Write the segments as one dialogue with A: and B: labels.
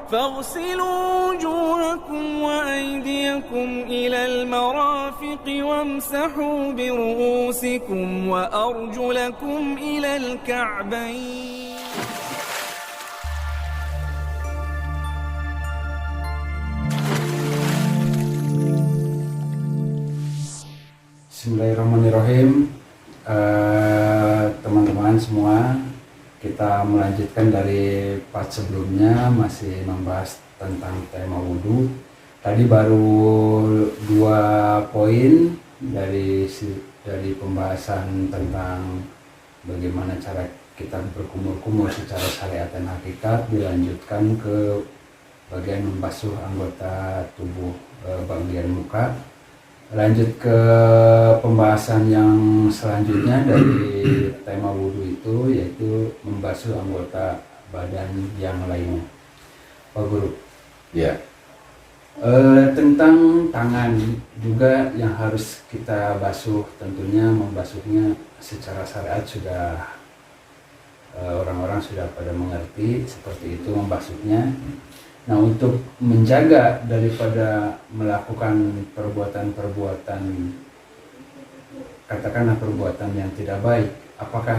A: فاغسلوا وجوهكم وأيديكم إلى المرافق وامسحوا برؤوسكم وأرجلكم إلى الكعبين.
B: Bismillahirrahmanirrahim. Teman-teman semua, kita melanjutkan dari part sebelumnya, masih membahas tentang tema wudhu. Tadi baru 2 poin dari pembahasan tentang bagaimana cara kita berkumur-kumur secara syariat dan hakikat, dilanjutkan ke bagian membasuh anggota tubuh bagian muka. Lanjut ke pembahasan yang selanjutnya dari tema wudhu itu, yaitu membasuh anggota badan yang lainnya. Pak Guru,
C: Ya,
B: tentang tangan juga yang harus kita basuh, tentunya membasuhnya secara syariat sudah orang-orang sudah pada mengerti seperti itu membasuhnya. Nah, untuk menjaga daripada melakukan perbuatan-perbuatan, katakanlah perbuatan yang tidak baik, apakah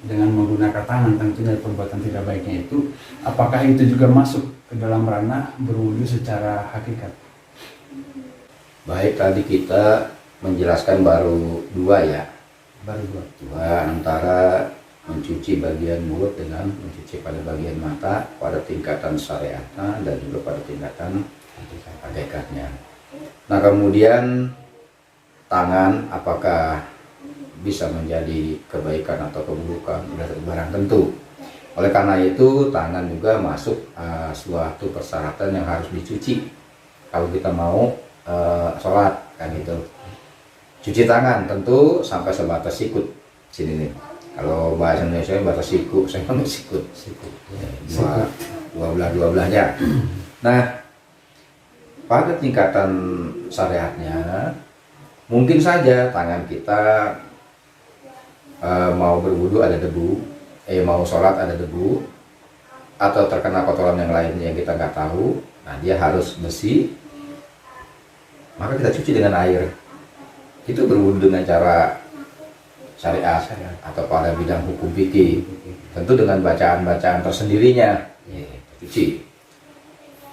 B: dengan menggunakan tangan, tentunya perbuatan tidak baiknya itu, apakah itu juga masuk ke dalam ranah berwudu secara hakikat?
C: baik, tadi kita menjelaskan baru 2 ya.
B: Baru 2.
C: 2 antara mencuci bagian mulut dengan mencuci pada bagian mata pada tingkatan syariatnya dan juga pada tingkatan hakikatnya. Nah, kemudian tangan apakah bisa menjadi kebaikan atau keburukan, sudah barang tentu. Oleh karena itu tangan juga masuk suatu persyaratan yang harus dicuci kalau kita mau sholat, kan gitu. Cuci tangan tentu sampai sebatas sikut sini nih. Kalau bahasa Indonesia batas siku, saya panggil sikut. Dua belahnya. Nah, pada tingkatan syariatnya mungkin saja tangan kita mau berwudu ada debu, mau sholat ada debu, atau terkena kotoran yang lainnya yang kita nggak tahu. Nah, dia harus bersih, maka kita cuci dengan air. Itu berwudu dengan cara syariat atau pada bidang hukum fikih, tentu dengan bacaan-bacaan tersendirinya. Cuci.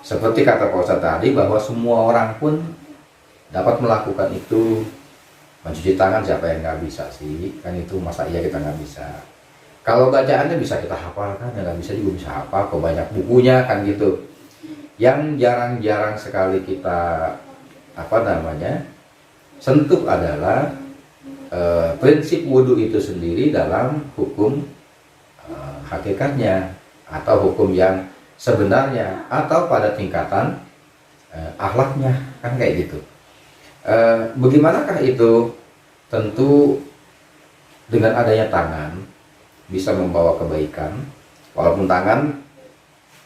C: Seperti kata Pak Ustadz tadi, bahwa semua orang pun dapat melakukan itu. Mencuci tangan siapa yang nggak bisa sih? Kan itu masa iya kita nggak bisa. Kalau bacaannya bisa kita hafalkan, yang nggak bisa juga bisa hafal. Kok banyak bukunya kan gitu. Yang jarang-jarang sekali kita sentuh adalah prinsip wudhu itu sendiri dalam hukum hakikatnya atau hukum yang sebenarnya atau pada tingkatan akhlaknya, kan kayak gitu. Bagaimanakah itu? Tentu dengan adanya tangan bisa membawa kebaikan, walaupun tangan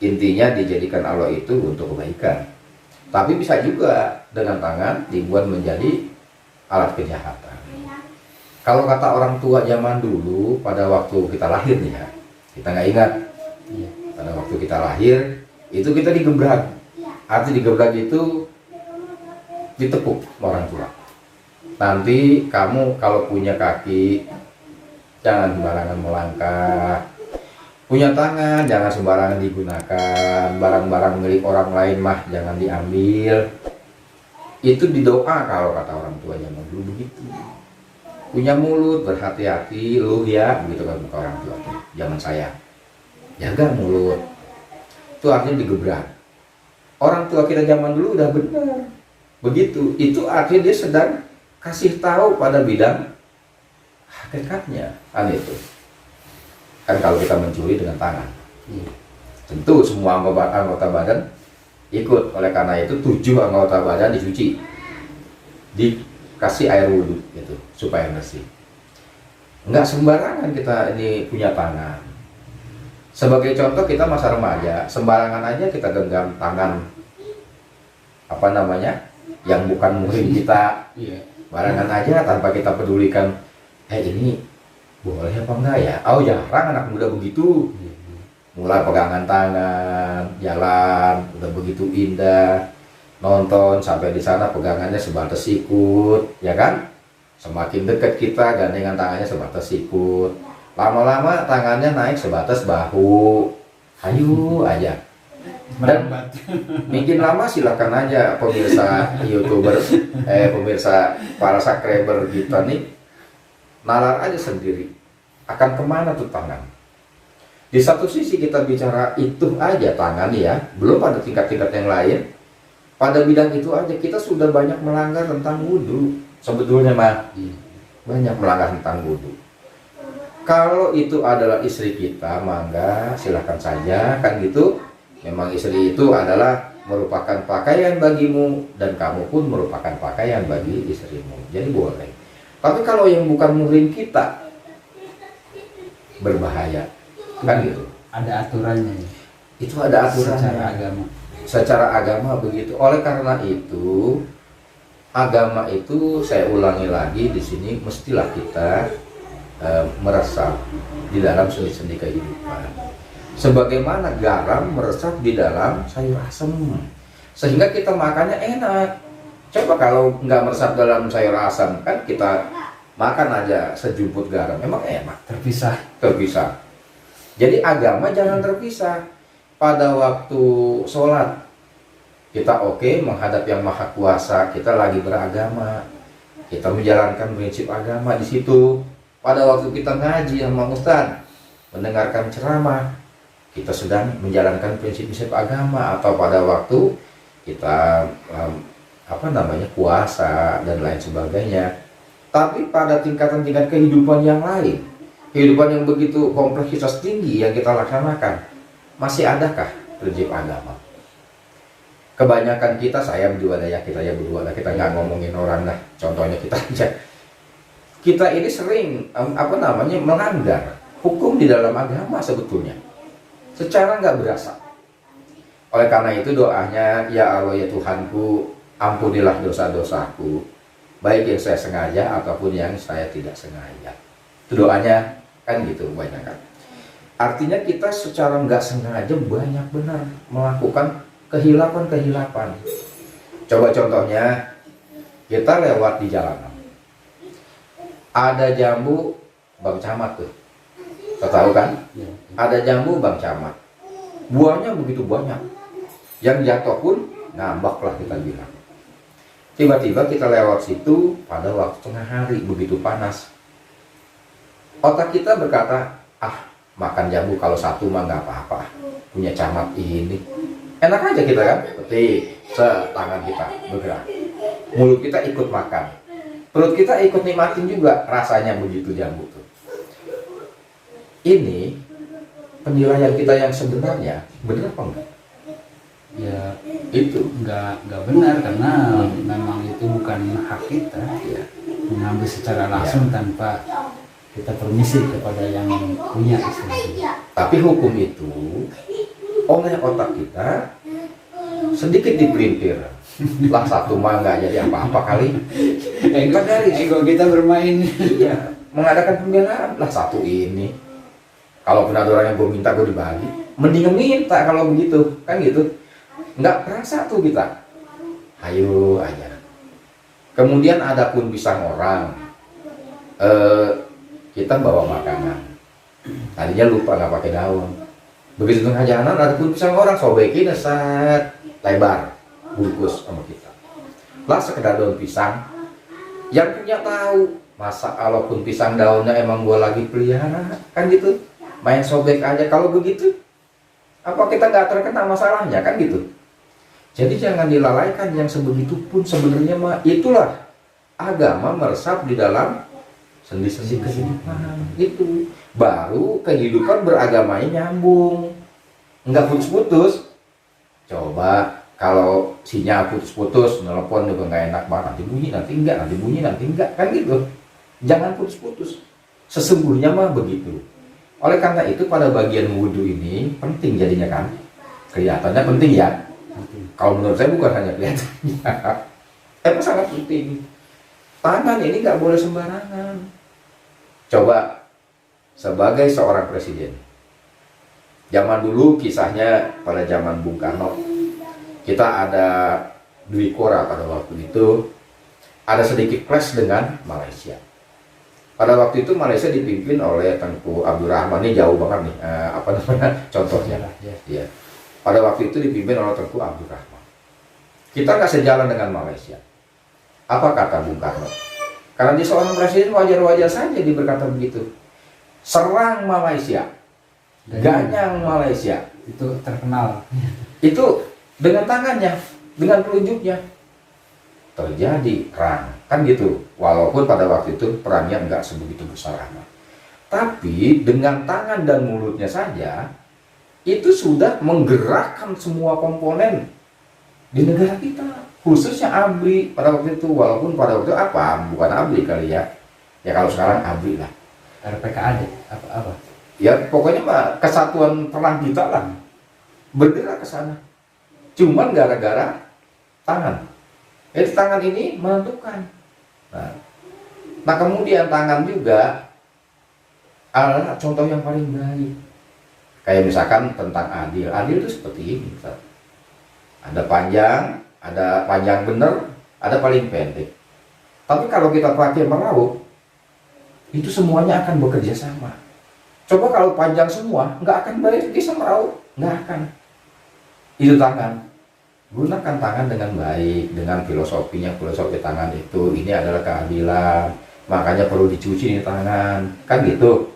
C: intinya dijadikan Allah itu untuk kebaikan, tapi bisa juga dengan tangan dibuat menjadi alat kejahatan. Kalau kata orang tua zaman dulu, pada waktu kita lahir nih ya, kita nggak ingat. Pada waktu kita lahir, itu kita digebrak. Arti digebrak itu ditepuk orang tua. Nanti kamu kalau punya kaki, jangan sembarangan melangkah. Punya tangan, jangan sembarangan digunakan. Barang-barang milik orang lain mah jangan diambil. Itu didoa kalau kata orang tua zaman dulu begitu. Punya mulut, berhati-hati lu ya, begitu kan orang tua zaman saya. Jaga mulut. Itu artinya digebrak. Orang tua kita zaman dulu udah benar. Begitu. Itu artinya dia sedang kasih tahu pada bidang hakikatnya. Kan itu. Kan kalau kita mencuri dengan tangan. Tentu semua anggota badan ikut. Oleh karena itu 7 anggota badan dicuci. Dikasih air wudhu gitu supaya bersih. Enggak sembarangan kita ini punya tangan. Sebagai contoh, kita masa remaja, sembarangan aja kita genggam tangan yang bukan muhrim kita, barangan aja tanpa kita pedulikan ini boleh apa enggak ya. Oh, jarang anak muda begitu. mulai pegangan tangan, jalan udah begitu indah, nonton sampai di sana pegangannya sebatas sikut, ya kan? Semakin dekat kita gandengan tangannya sebatas sikut, lama-lama tangannya naik sebatas bahu, hayu aja. Dan makin lama silakan aja pemirsa YouTuber, pemirsa para subscriber kita nih, nalar aja sendiri akan kemana tuh tangan. Di satu sisi kita bicara itu aja tangan ya, belum pada tingkat-tingkat yang lain. Pada bidang itu aja kita sudah banyak melanggar tentang wudhu. Sebetulnya mah banyak melanggar tentang wudhu. Kalau itu adalah istri kita, mangga silahkan saja kan gitu. Memang istri itu adalah merupakan pakaian bagimu dan kamu pun merupakan pakaian bagi istrimu. Jadi boleh. Tapi kalau yang bukan muhrim kita berbahaya. Kan gitu.
B: Ada aturannya ya.
C: Itu ada aturan
B: Secara agama.
C: Secara agama begitu. Oleh karena itu, agama itu saya ulangi lagi di sini mestilah kita meresap di dalam sendi-sendi kehidupan. Sebagaimana garam meresap di dalam sayur asam, sehingga kita makannya enak. Coba kalau nggak meresap dalam sayur asam, kan kita makan aja sejumput garam, memang enak. Terpisah. Jadi agama jangan terpisah. Pada waktu sholat kita menghadap yang maha kuasa, kita lagi beragama, kita menjalankan prinsip agama di situ. Pada waktu kita ngaji sama ustaz, mendengarkan ceramah, kita sedang menjalankan prinsip-prinsip agama. Atau pada waktu kita puasa dan lain sebagainya. Tapi pada tingkatan-tingkat kehidupan yang lain, kehidupan yang begitu kompleksitas tinggi yang kita laksanakan, masih adakah prinsip agama? Kebanyakan kita, saya berdua ya, kita nggak ngomongin orang lah, contohnya kita aja. Kita ini sering melanggar hukum di dalam agama sebetulnya, secara nggak berasa. Oleh karena itu doanya, ya Allah ya Tuhanku, ampunilah dosa-dosaku, baik yang saya sengaja ataupun yang saya tidak sengaja. Itu doanya kan gitu banyak kan. Artinya kita secara nggak sengaja banyak benar melakukan kehilapan. Coba contohnya, kita lewat di jalanan, ada jambu Bang Camat tuh, kita tahu kan? Ada jambu Bang Camat, buahnya begitu banyak, yang jatuh pun ngambak lah kita bilang. Tiba-tiba kita lewat situ pada waktu tengah hari begitu panas. Otak kita berkata, makan jambu kalau satu mah nggak apa-apa, punya camat ini. Enak aja kita kan, petik, tangan kita bergerak. Mulut kita ikut makan. Perut kita ikut nikmatin juga rasanya begitu jambu tuh. Ini penilaian kita yang sebenarnya, benar apa enggak?
B: Ya
C: itu
B: nggak benar, karena memang itu bukan hak kita ya, mengambil secara langsung tanpa kita permisi kepada yang punya istilahnya.
C: Tapi hukum itu oleh otak kita sedikit dipelintir lah, satu mah nggak jadi apa-apa kali.
B: Ego kita bermain.
C: Iya, mengadakan pembelaan lah satu ini. Kalau ada orang yang gue minta gue dibagi, mending minta kalau begitu kan gitu. Nggak perasa tuh kita, ayo aja. Kemudian ada pun pisang orang, kita bawa makanan, tadinya lupa nggak pakai daun. Begitu tengah jalan ada pun pisang orang, sobekin set lebar bungkus sama kita. Lah sekedar daun pisang, yang punya tahu. Masa kalaupun pisang daunnya emang gua lagi pelihara kan gitu, main sobek aja. Kalau begitu apa kita nggak terkena masalahnya kan gitu. Jadi jangan dilalaikan yang sebegitu pun. Sebenarnya mah itulah agama meresap di dalam sendi-sendi kehidupan. Itu baru kehidupan beragamanya nyambung, nggak putus-putus. Coba kalau sinyal putus-putus, nelpon juga nggak enak banget, nanti bunyi nanti enggak, nanti bunyi nanti enggak kan gitu. Jangan putus-putus. Sesungguhnya mah begitu. Oleh karena itu pada bagian wudhu ini penting jadinya kan. Kelihatannya penting ya. Kalau menurut saya bukan hanya kelihatannya, tapi sangat penting. Tangan ini nggak boleh sembarangan. Coba sebagai seorang presiden, Zaman dulu kisahnya pada zaman Bung Karno, kita ada Dwi Kora pada waktu itu, ada sedikit clash dengan Malaysia. Pada waktu itu Malaysia dipimpin oleh Tengku Abdul Rahman, ini jauh banget nih, apa namanya contohnya. Ya. Pada waktu itu dipimpin oleh Tengku Abdul Rahman. Kita nggak sejalan dengan Malaysia. Apa kata Bung Karno? Karena dia seorang presiden, wajar-wajar saja dia berkata begitu. Serang Malaysia, ganyang Malaysia.
B: Itu terkenal.
C: Itu dengan tangannya, dengan telunjuknya. Terjadi perang, kan gitu. Walaupun pada waktu itu perangnya enggak sebegitu besar amat. Tapi dengan tangan dan mulutnya saja, itu sudah menggerakkan semua komponen di negara kita. Khususnya ABRI pada waktu itu. Walaupun pada waktu itu apa? Bukan ABRI kali ya. Ya kalau sekarang ABRI lah.
B: RPKAD, apa?
C: Ya pokoknya mah kesatuan perang kita lah. Bergerak ke sana. Cuman gara-gara tangan. Jadi tangan ini menentukan. Nah kemudian tangan juga adalah contoh yang paling baik. Kayak misalkan tentang adil. Adil itu seperti ini. Ada panjang bener, ada paling pendek. Tapi kalau kita pakai meraup, itu semuanya akan bekerja sama. Coba kalau panjang semua, nggak akan bisa meraup, nggak akan. Itu tangan. Gunakan tangan dengan baik, dengan filosofinya. Filosofi tangan itu, ini adalah keadilan, makanya perlu dicuci nih tangan, kan gitu.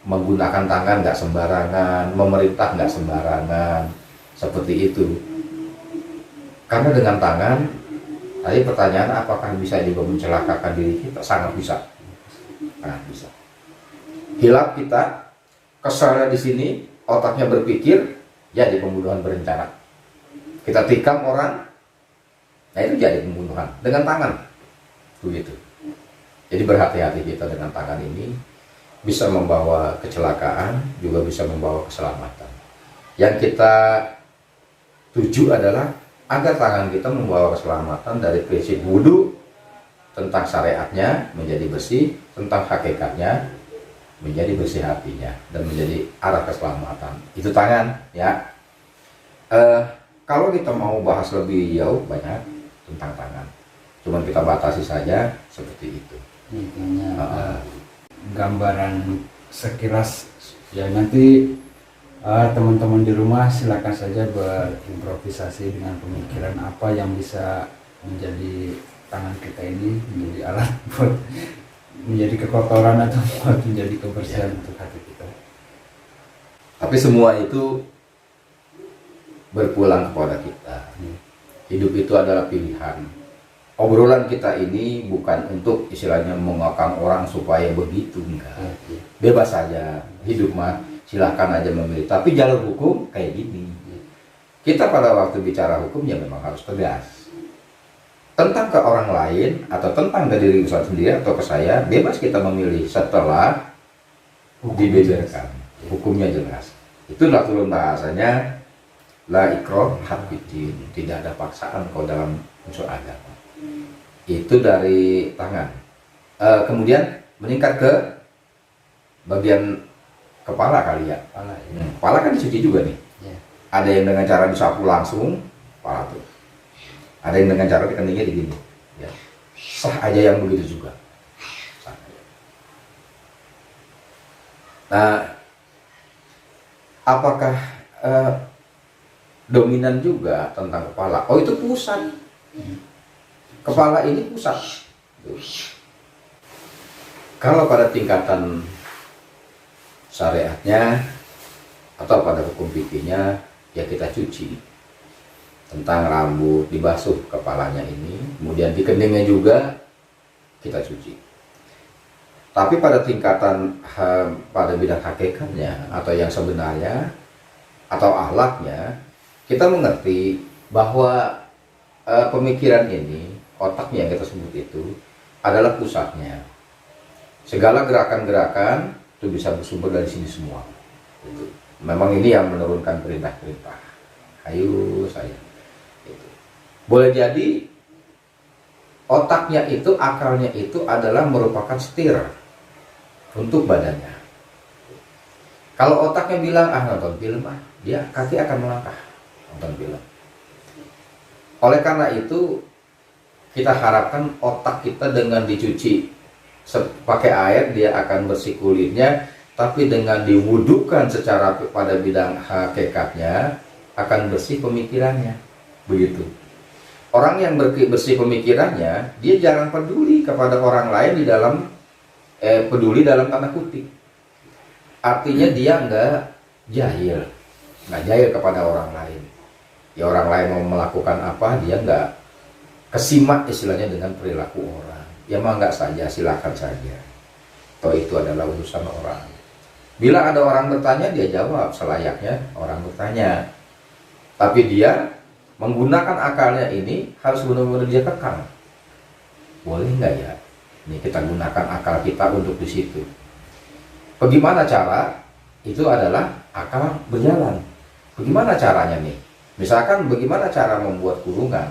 C: Menggunakan tangan nggak sembarangan, memerintah nggak sembarangan, seperti itu. Karena dengan tangan, tadi pertanyaan apakah bisa juga mencelakakan diri kita? Sangat bisa, sangat bisa. Hilap kita, kesalnya di sini, otaknya berpikir, jadi pembunuhan berencana. Kita tikam orang, nah itu jadi pembunuhan dengan tangan, begitu. Jadi berhati-hati kita dengan tangan ini, bisa membawa kecelakaan, juga bisa membawa keselamatan. Yang kita tuju adalah agar tangan kita membawa keselamatan dari prinsip wudu, tentang syariatnya menjadi bersih, tentang hakikatnya menjadi bersih hatinya, dan menjadi arah keselamatan. Itu tangan, ya. Kalau kita mau bahas lebih jauh banyak tentang tangan, cuman kita batasi saja seperti itu.
B: Gambaran sekilas ya, nanti teman-teman di rumah silakan saja berimprovisasi dengan pemikiran apa yang bisa menjadi tangan kita ini menjadi alat buat menjadi kekotoran atau buat menjadi kebersihan untuk hati kita.
C: Tapi semua itu berpulang kepada kita. Hidup itu adalah pilihan. Obrolan kita ini bukan untuk istilahnya mengokang orang supaya begitu, enggak. Bebas saja, hidup mah silahkan aja memilih. Tapi jalur hukum kayak gini. Kita pada waktu bicara hukum ya memang harus tegas. Tentang ke orang lain atau tentang ke diri kita sendiri atau ke saya, bebas kita memilih setelah dibeberkan. Hukumnya jelas. Itulah turun bahasanya, la ikrah hafiddin, tidak ada paksaan kalau dalam unsur agama. Itu dari tangan. Kemudian meningkat ke bagian kepala kali ya. Kepala kan dicuci juga nih. Ada yang dengan cara disapu langsung kepala tuh. Ada yang dengan cara dikeningnya begini. Ya. Sah aja yang begitu juga. Sah aja. Nah, apakah dominan juga tentang kepala? Oh, itu pusat. Kepala ini pusat. Kalau pada tingkatan syariatnya atau pada hukum fikihnya, ya kita cuci. Tentang rambut dibasuh kepalanya ini, kemudian di keningnya juga kita cuci. Tapi pada tingkatan pada bidang hakikatnya atau yang sebenarnya atau akhlaknya, kita mengerti bahwa pemikiran ini, otaknya yang kita sebut itu adalah pusatnya. Segala gerakan-gerakan itu bisa bersumber dari sini semua. Gitu. Memang ini yang menurunkan perintah-perintah. Ayo saya. Gitu. Boleh jadi otaknya itu, akalnya itu adalah merupakan setir untuk badannya. Kalau otaknya bilang nonton film dia kaki akan melangkah nonton film. Oleh karena itu kita harapkan otak kita dengan dicuci pakai air dia akan bersih kulitnya, tapi dengan diwudukan secara pada bidang hakikatnya akan bersih pemikirannya. Begitu. Orang yang bersih pemikirannya, dia jarang peduli kepada orang lain di dalam peduli dalam tanda kutip. Artinya dia nggak jahil kepada orang lain. Ya orang lain mau melakukan apa, dia nggak kesimak istilahnya dengan perilaku orang. Ya mah nggak saja, silakan saja. Toh itu adalah urusan orang. Bila ada orang bertanya, dia jawab selayaknya orang bertanya. Tapi dia menggunakan akalnya ini harus benar-benar dia kekang. Boleh nggak ya? Ini kita gunakan akal kita untuk di situ. Bagaimana cara? Itu adalah akal berjalan. Bagaimana caranya nih? Misalkan bagaimana cara membuat kurungan?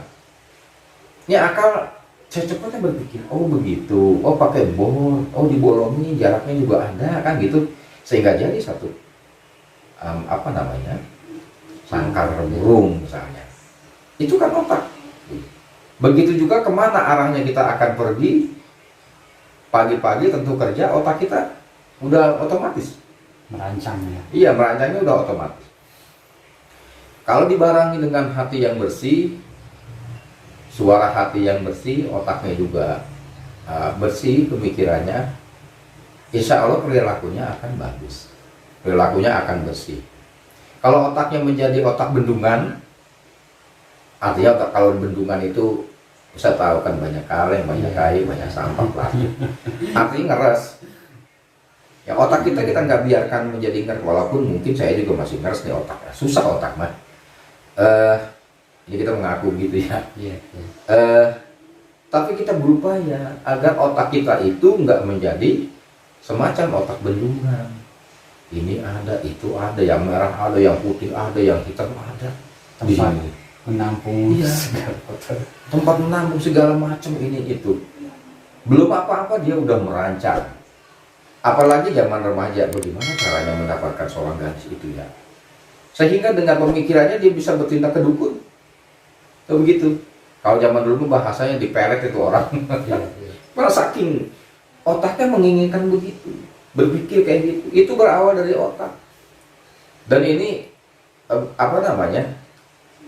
C: Ini akal cepatnya berpikir, oh begitu, oh pakai bor, oh dibolongi, jaraknya juga ada kan gitu, sehingga jadi satu sangkar burung misalnya. Itu kan otak. Begitu juga kemana arahnya kita akan pergi. Pagi-pagi tentu kerja, otak kita udah otomatis
B: merancangnya.
C: Iya, merancangnya udah otomatis. Kalau dibarengi dengan hati yang bersih, suara hati yang bersih, otaknya juga bersih pemikirannya, insya Allah perilakunya akan bagus, perilakunya akan bersih. Kalau otaknya menjadi otak bendungan, artinya otak, kalau bendungan itu bisa tahu kan banyak kaleng, banyak kayu, banyak sampah plastik, artinya ngeres. Ya otak kita nggak biarkan menjadi ngeres, walaupun mungkin saya juga masih ngeres nih otaknya, susah otak mah. Jadi kita mengaku gitu ya. Tapi kita berupaya agar otak kita itu nggak menjadi semacam otak bendungan. Ini ada, itu ada, yang merah ada, yang putih ada, yang hitam ada.
B: Tempat menampung
C: tempat menampung segala macam ini itu. Belum apa-apa dia udah merancang. Apalagi zaman remaja, bagaimana caranya mendapatkan seorang gadis itu ya. Sehingga dengan pemikirannya dia bisa bertindak ke dukun. Tuh begitu. Kalau zaman dulu bahasanya dipelet itu orang. Malah saking otaknya menginginkan begitu, berpikir kayak gitu. Itu berawal dari otak. Dan ini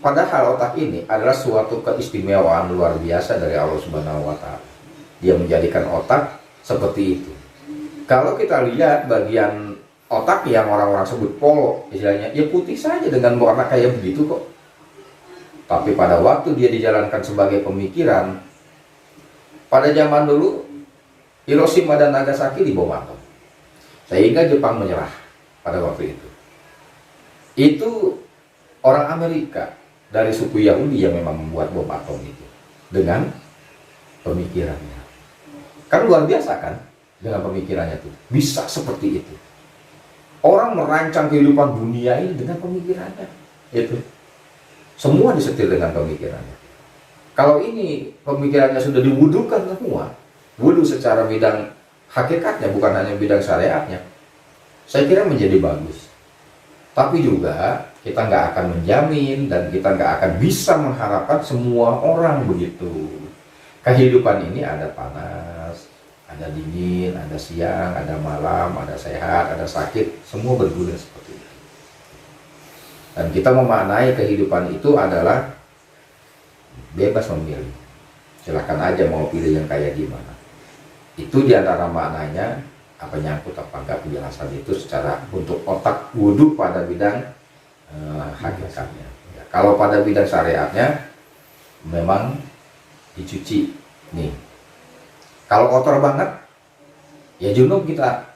C: padahal otak ini adalah suatu keistimewaan luar biasa dari Allah Subhanahu wa Ta'ala. Dia menjadikan otak seperti itu. Kalau kita lihat bagian otak yang orang-orang sebut polo, istilahnya, ya putih saja dengan warna kayak begitu kok. Tapi pada waktu dia dijalankan sebagai pemikiran, pada zaman dulu Hiroshima dan Nagasaki dibom atom, sehingga Jepang menyerah pada waktu itu. Itu orang Amerika dari suku Yahudi yang memang membuat bom atom itu dengan pemikirannya. Kan luar biasa kan dengan pemikirannya tuh, bisa seperti itu. Orang merancang kehidupan dunia ini dengan pemikirannya. Itu semua disetir dengan pemikirannya. Kalau ini pemikirannya sudah diwudukan semua, wudu secara bidang hakikatnya, bukan hanya bidang syariatnya, saya kira menjadi bagus. Tapi juga kita nggak akan menjamin dan kita nggak akan bisa mengharapkan semua orang begitu. Kehidupan ini ada panas, ada dingin, ada siang, ada malam, ada sehat, ada sakit, semua berguna seperti itu. Dan kita memaknai kehidupan itu adalah bebas memilih. Silakan aja mau pilih yang kayak gimana. Itu diantara maknanya, apa nyangkut apa enggak penjelasan itu secara untuk otak wudhu pada bidang hakikatnya. Ya, kalau pada bidang syariatnya memang dicuci nih. Kalau kotor banget, ya junub kita,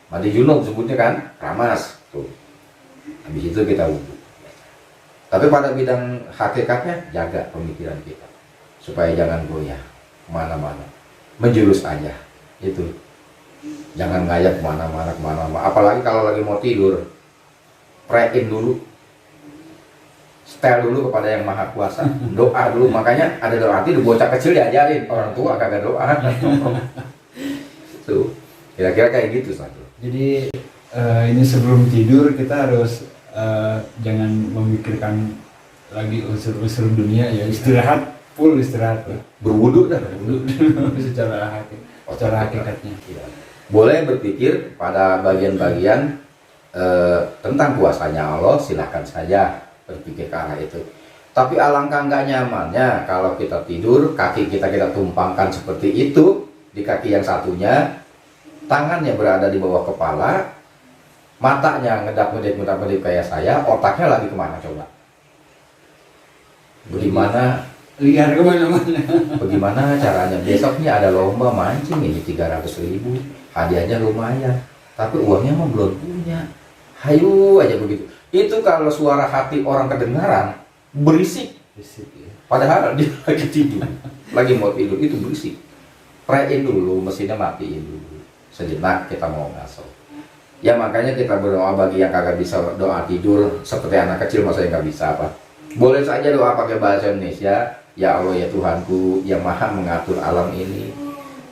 C: mandi junub sebutnya kan, ramas tuh. Habis itu kita wudhu. Tapi pada bidang hakikatnya jaga pemikiran kita supaya jangan goyah kemana-mana, menjurus aja itu. Jangan ngayap kemana-mana. Apalagi kalau lagi mau tidur, pray-in dulu, setel dulu kepada yang maha kuasa, doa dulu. Makanya ada doa itu bocah kecil diajarin, orang tua kagak doa. Tuh kira-kira kayak gitu satu.
B: Jadi ini sebelum tidur kita harus jangan memikirkan lagi unsur-unsur dunia ya, istirahat, full istirahat lah.
C: Berwudu dah.
B: secara hakikatnya.
C: Boleh berpikir pada bagian-bagian tentang kuasanya Allah, silahkan saja berpikir ke arah itu. Tapi alangkah nggak nyamannya kalau kita tidur, kaki kita tumpangkan seperti itu di kaki yang satunya, tangannya berada di bawah kepala, matanya ngedap-ngedip kayak saya, otaknya lagi kemana coba?
B: Liar kemana-mana.
C: Bagaimana caranya? Besoknya ada lomba mancing ini 300.000, hadiahnya lumayan, tapi uangnya mah belum punya. Hayu aja begitu. Itu kalau suara hati orang kedengaran berisik ya. Padahal dia lagi tidur, lagi mau tidur, itu berisik. Prein dulu, mesinnya matiin dulu sejenak, kita mau ngaso. Ya makanya kita berdoa bagi yang kagak bisa doa tidur seperti anak kecil, masa yang nggak bisa apa. Boleh saja doa pakai bahasa Indonesia. Ya Allah ya Tuhanku yang maha mengatur alam ini,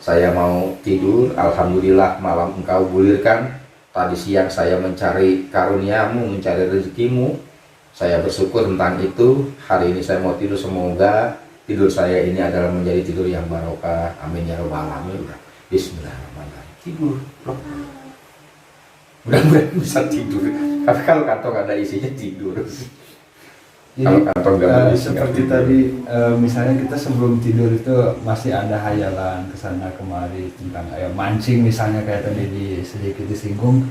C: saya mau tidur, alhamdulillah malam engkau gulirkan. Tadi siang saya mencari karuniamu, mencari rezekimu, saya bersyukur tentang itu. Hari ini saya mau tidur, semoga tidur saya ini adalah menjadi tidur yang barokah, amin ya rabbal alamin. Bismillahirrahmanirrahim, tidur loh. Mudah-mudahan bisa tidur. Tapi kalau kantong ada isinya tidur.
B: Jadi seperti tadi misalnya kita sebelum tidur itu masih ada hayalan kesana kemari tentang mancing misalnya, kayak tadi sedikit disinggung,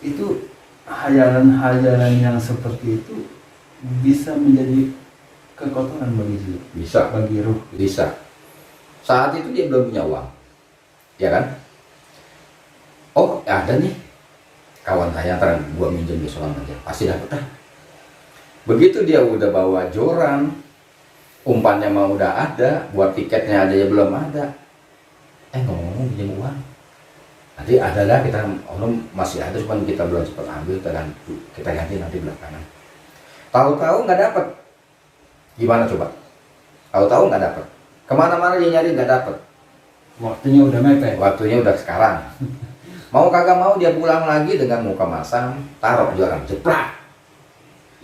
B: itu hayalan-hayalan yang seperti itu bisa menjadi kekotoran bagi jiwa,
C: bisa,
B: bagi ruh.
C: Bisa. Saat itu dia belum punya uang, ya kan? Oh ada nih kawan saya, ntar gua minjem di Solang aja, pasti dapat dah. Begitu dia udah bawa joran, umpannya mah udah ada, buat tiketnya aja ya belum ada. Ngomong pinjam uang. Nanti ada dah, kita orang masih ada, cuman kita belum sempat ambil, kita ganti nanti belakangan. Tahu-tahu nggak dapat. Gimana coba? Tahu-tahu nggak dapat. Kemana-mana dia nyari nggak dapat.
B: Waktunya udah mepet.
C: Waktunya udah sekarang. Mau kagak mau dia pulang lagi dengan muka masam, taruh joran, jeplak.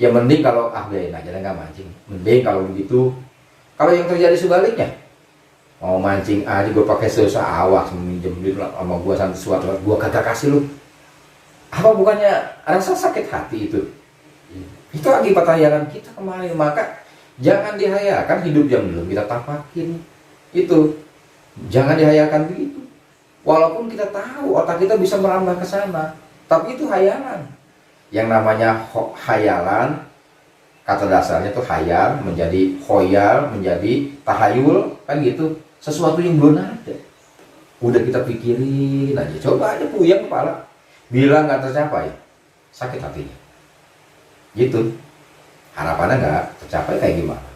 C: Ya mending kalau biarin aja nggak mancing. Mending kalau begitu. Kalau yang terjadi sebaliknya, mau mancing aja gue pakai susah awas minjem duit sama gue sampai suatu gue kagak kasih lu. Apa bukannya rasa sakit hati itu? Itu akibat hayalan kita kemarin. Maka jangan dihayalkan hidup yang belum kita tapakin. Itu jangan dihayalkan begitu. Walaupun kita tahu otak kita bisa merambah ke sana, tapi itu hayalan. Yang namanya hayalan, kata dasarnya tuh hayal menjadi khoyal, menjadi tahayul, kan gitu. Sesuatu yang belum ada, udah kita pikirin aja, coba aja puyeng kepala, bilang nggak tercapai, sakit hatinya. Gitu, harapannya nggak tercapai kayak gimana?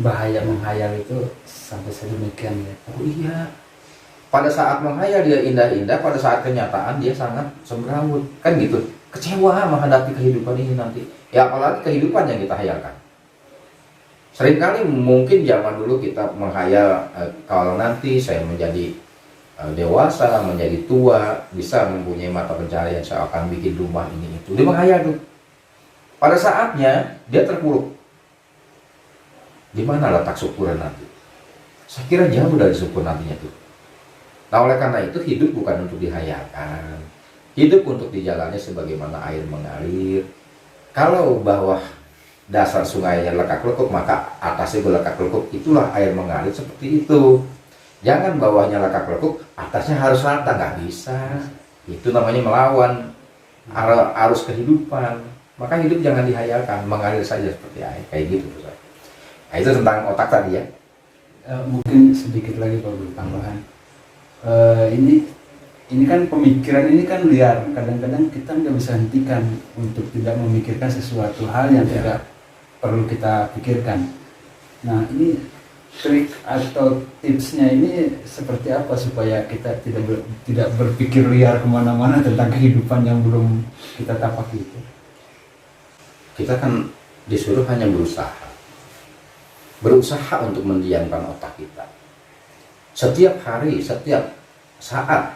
B: Bahaya menghayal itu sampai sedemikian ya.
C: Oh iya, pada saat menghayal dia indah-indah, pada saat kenyataan dia sangat semrawut, kan gitu. Kecewa menghadapi kehidupan ini nanti. Ya apalagi kehidupan yang kita hayalkan. Seringkali mungkin zaman dulu kita menghayal kalau nanti saya menjadi dewasa, menjadi tua, bisa mempunyai mata pencaharian, saya akan bikin rumah ini itu. Dia menghayal tuh. Pada saatnya dia terpuruk. Di mana letak syukuran nanti? Saya kira jauh dari syukur nantinya tuh. Nah oleh karena itu hidup bukan untuk dihayalkan. Hidup untuk dijalani sebagaimana air mengalir. Kalau bawah dasar sungainya lekak-lekuk, maka atasnya lekak-lekuk. Itulah air mengalir seperti itu. Jangan bawahnya lekak-lekuk, atasnya harus rata, nggak bisa. Itu namanya melawan arus kehidupan. Maka hidup jangan dihayalkan, mengalir saja seperti air, kayak gitu. Nah itu tentang otak tadi ya.
B: Mungkin sedikit lagi Pak Guru tambahan. Ini kan pemikiran ini kan liar, kadang-kadang kita nggak bisa hentikan untuk tidak memikirkan sesuatu hal yang tidak perlu kita pikirkan. Nah ini trik atau tipsnya ini seperti apa supaya kita tidak berpikir liar kemana-mana tentang kehidupan yang belum kita tapaki itu?
C: Kita kan disuruh hanya berusaha untuk mendiamkan otak kita. Setiap hari, setiap saat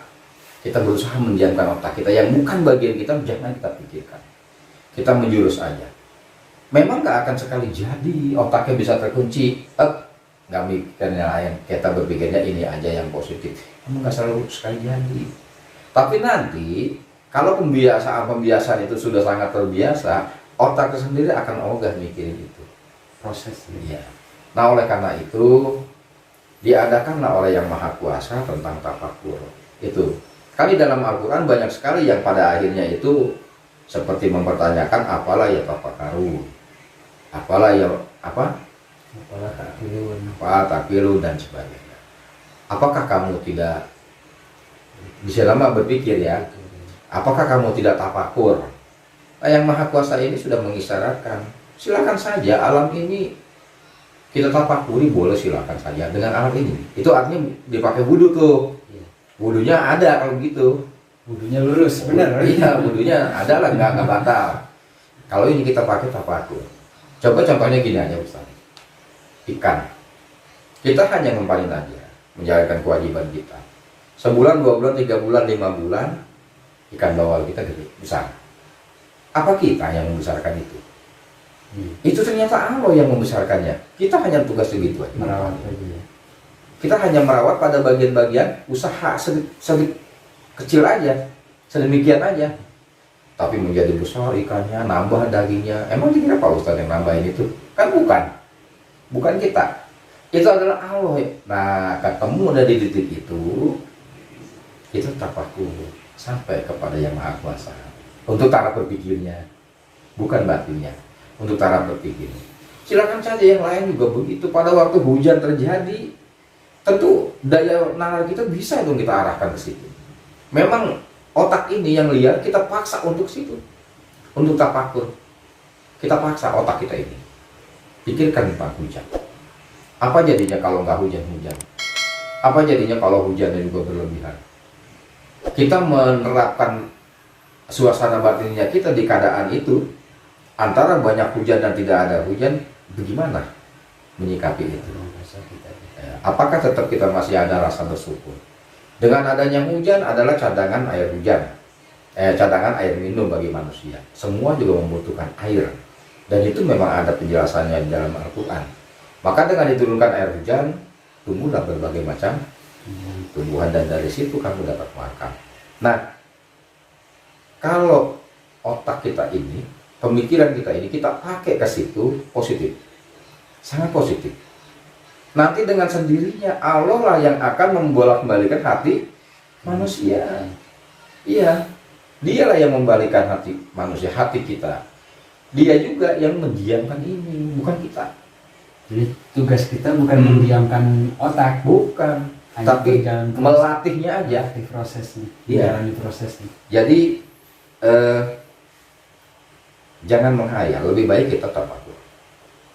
C: Kita berusaha mendiamkan otak kita yang bukan bagian kita, jangan kita pikirkan. Kita menjurus aja. Memang nggak akan sekali jadi otaknya bisa terkunci, nggak mikirnya lain. Kita berpikirnya ini aja yang positif. Memang nggak selalu sekali jadi. Tapi nanti kalau pembiasaan itu sudah sangat terbiasa, otak sendiri akan ogah mikirin itu.
B: Prosesnya.
C: Iya. Nah, oleh karena itu diadakanlah oleh Yang Maha Kuasa tentang tafakur. Itu. Kali dalam Al-Quran banyak sekali yang pada akhirnya itu seperti mempertanyakan apalah ya tafakkaru, apalah ya apa takilun dan sebagainya. Apakah kamu tidak bisa lama berpikir ya? Apakah kamu tidak tafakur? Nah, Yang Maha Kuasa ini sudah mengisyaratkan, silakan saja alam ini kita tafakuri, boleh silakan saja dengan alam ini. Itu artinya dipakai wudhu tuh. Wudhunya ada kalau gitu.
B: Wudhunya lurus, benar?
C: Iya, wudhunya ada lah, nggak batal. Kalau ini kita pakai tafakur. Coba contohnya gini aja Ustaz. Ikan. Kita hanya ngempanin aja, menjalankan kewajiban kita. Sebulan, 2 bulan, 3 bulan, 5 bulan, ikan bawal kita gede, besar. Apa kita yang membesarkan itu? Itu ternyata Allah yang membesarkannya. Kita hanya tugas segitu aja.
B: Merawat aja ya.
C: Kita hanya merawat pada bagian-bagian usaha sedikit kecil aja, sedemikian aja. Tapi menjadi besar ikannya, nambah dagingnya. Emang dikira Pak Ustadz yang nambahin itu? Kan bukan kita. Itu adalah Allah. Nah, ketemu dari titik itu tafakur sampai kepada Yang Maha Kuasa. Untuk taraf berpikirnya, bukan batinnya. Untuk taraf berpikir. Silakan saja yang lain juga begitu. Pada waktu hujan terjadi, tentu daya nalar kita bisa dong kita arahkan ke situ. Memang otak ini yang liar kita paksa untuk situ, untuk tafakur. Kita paksa otak kita ini. Pikirkan tentang hujan. Apa jadinya kalau nggak hujan-hujan? Apa jadinya kalau hujannya juga berlebihan? Kita menerapkan suasana batinnya kita di keadaan itu, antara banyak hujan dan tidak ada hujan, bagaimana menyikapi itu? Apakah tetap kita masih ada rasa bersyukur? Dengan adanya hujan adalah cadangan air hujan, cadangan air minum bagi manusia. Semua juga membutuhkan air, dan itu memang ada penjelasannya di dalam Al-Quran. Maka dengan diturunkan air hujan, tumbuhlah berbagai macam tumbuhan, dan dari situ kamu dapat makan. Nah, kalau otak kita ini, pemikiran kita ini kita pakai ke situ positif, sangat positif. Nanti dengan sendirinya Allah lah yang akan membolak-balikan hati manusia. Iya, dialah yang membalikkan hati manusia, hati kita. Dia juga yang mendiamkan ini, bukan kita.
B: Jadi tugas kita bukan mendiamkan otak,
C: bukan, tapi melatihnya aja.
B: Di prosesnya,
C: Iya.
B: di prosesnya.
C: Jadi jangan menghayal, lebih baik kita tafakur.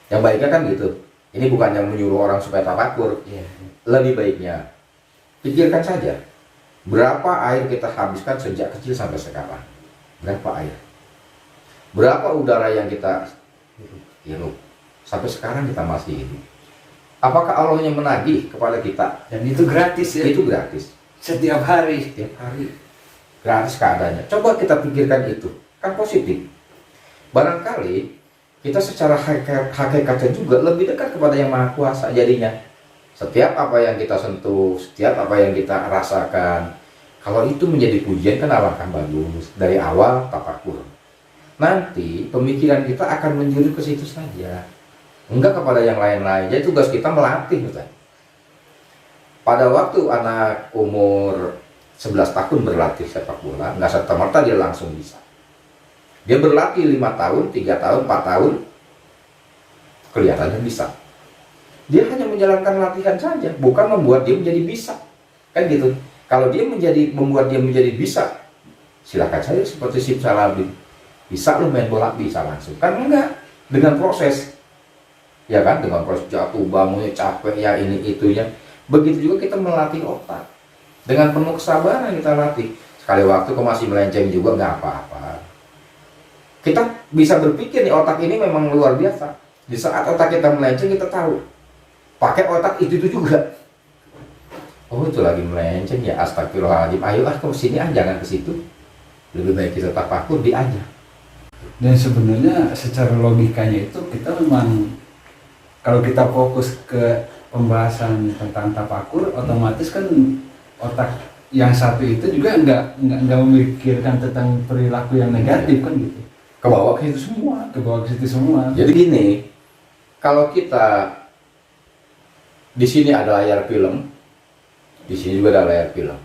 C: Yang baiknya kan gitu. Ini bukan yang menyuruh orang supaya tafakur.
B: Iya.
C: Lebih baiknya pikirkan saja berapa air kita habiskan sejak kecil sampai sekarang. Berapa air? Berapa udara yang kita hirup sampai sekarang kita masih hidup? Apakah Allahnya menagih kepada kita?
B: Dan itu gratis ya.
C: Itu gratis.
B: Setiap hari.
C: Setiap hari. Gratis keadaannya. Coba kita pikirkan itu. Kan positif. Barangkali kita secara hakikatnya juga lebih dekat kepada Yang Maha Kuasa jadinya. Setiap apa yang kita sentuh, setiap apa yang kita rasakan, kalau itu menjadi pujian kan alangkah bagus. Dari awal tafakur. Nanti pemikiran kita akan menjurus ke situ saja, enggak kepada yang lain-lain. Jadi tugas kita melatih, Ustaz. Pada waktu anak umur 11 tahun berlatih sepak bola, nggak serta-merta dia langsung bisa. Dia berlatih 5 tahun, 3 tahun, 4 tahun, kelihatannya bisa. Dia hanya menjalankan latihan saja, bukan membuat dia menjadi bisa. Kan gitu. Kalau dia membuat dia menjadi bisa, silakan saja seperti Simsalabim. Bisa lu main bola, bisa langsung. Kan enggak, dengan proses. Ya kan, dengan proses jatuh, bangunnya capek, ya ini itunya. Begitu juga kita melatih otak. Dengan penuh kesabaran kita latih. Sekali waktu kok masih melenceng juga nggak apa-apa. Kita bisa berpikir nih, otak ini memang luar biasa. Di saat otak kita melenceng, kita tahu pakai otak itu juga. oh itu lagi melenceng ya, astagfirullahaladzim, ayo ke sini jangan ke situ, lebih baik kita tafakur di aja.
B: Dan sebenarnya secara logikanya itu kita memang kalau kita fokus ke pembahasan tentang tafakur, otomatis kan otak yang satu itu juga nggak memikirkan tentang perilaku yang negatif kan gitu.
C: Ke bawah ke situ semua.
B: Ke bawah ke situ semua.
C: Jadi gini, kalau kita di sini ada layar film, di sini juga ada layar film.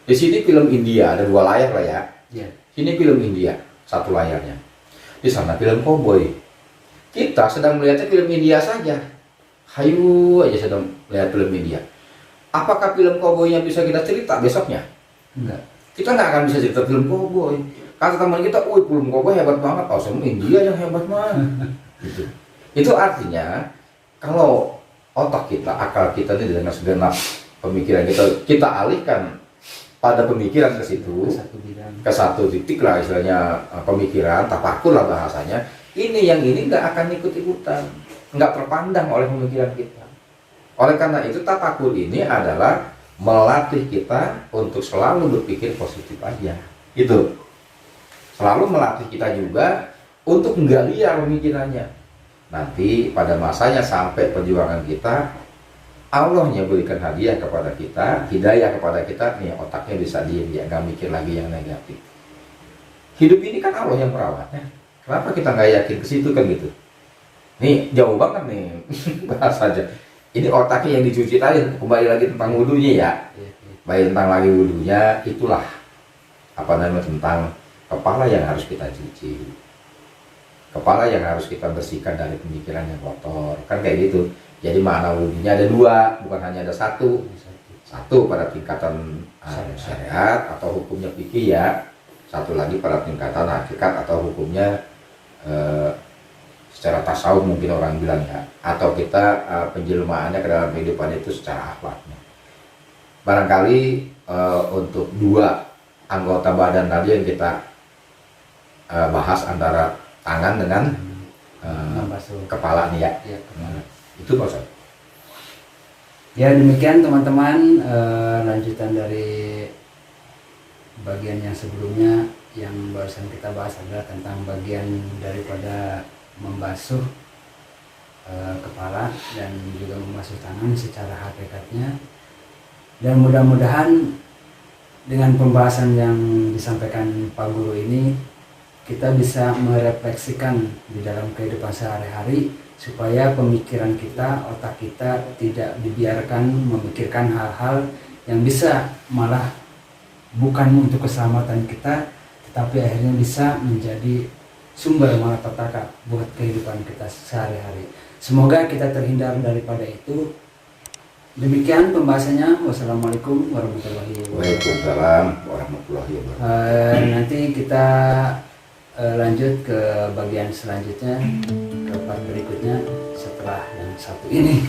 C: Di sini film India ada 2 layar lah ya.
B: Iya.
C: Sini film India 1 layarnya. Di sana film koboi. Kita sedang melihatnya film India saja. Hayu aja sedang melihat film India. Apakah film koboi yang bisa kita cerita besoknya?
B: Enggak.
C: Kita nggak akan bisa cerita film koboi. Kata teman kita, film koboi hebat banget. Oh, semua India yang hebat mah. Gitu. Itu artinya kalau otak kita, akal kita ini dengan segenap pemikiran kita alihkan pada pemikiran ke situ, ke satu titik lah istilahnya, pemikiran, tafakur lah bahasanya. Ini nggak akan ikut-ikutan, nggak terpandang oleh pemikiran kita. Oleh karena itu tafakur ini adalah melatih kita untuk selalu berpikir positif aja, gitu. Selalu melatih kita juga untuk nggak liar pemikirannya. Nanti pada masanya sampai perjuangan kita, Allahnya berikan hadiah kepada kita, hidayah kepada kita, nih otaknya bisa diem, ya nggak mikir lagi yang negatif. Hidup ini kan Allah yang merawatnya. Kenapa kita nggak yakin ke situ kan gitu? Nih jauh banget nih bahas saja. Ini otaknya yang dicuci tadi, kembali lagi tentang wudhunya ya. Baik tentang lagi wudhunya, itulah apa namanya, tentang kepala yang harus kita cuci. Kepala yang harus kita bersihkan dari pemikiran yang kotor. Kan kayak gitu. Jadi makna wudhunya ada 2, bukan hanya ada 1. Satu pada tingkatan syariat atau hukumnya fikih ya. Satu lagi pada tingkatan hakikat atau hukumnya secara tasawuf mungkin orang bilang ya, atau kita penjelmaannya ke dalam kehidupan itu secara akhlaknya. Barangkali untuk 2 anggota badan tadi yang kita bahas antara tangan dengan kepala nih ya, itu Pak Ustaz.
B: Ya demikian teman-teman, lanjutan dari bagian yang sebelumnya yang barusan kita bahas adalah tentang bagian daripada membasuh kepala dan juga membasuh tangan secara hakikatnya. Dan mudah-mudahan dengan pembahasan yang disampaikan Pak Guru ini kita bisa merefleksikan di dalam kehidupan sehari-hari supaya pemikiran kita, otak kita tidak dibiarkan memikirkan hal-hal yang bisa malah bukan untuk keselamatan kita, tetapi akhirnya bisa menjadi sumber malapetaka buat kehidupan kita sehari-hari. Semoga kita terhindar daripada itu. Demikian pembahasannya. Wassalamualaikum warahmatullahi wabarakatuh.
C: Waalaikumsalam warahmatullahi wabarakatuh.
B: Nanti kita lanjut ke bagian selanjutnya, ke part berikutnya setelah yang satu ini.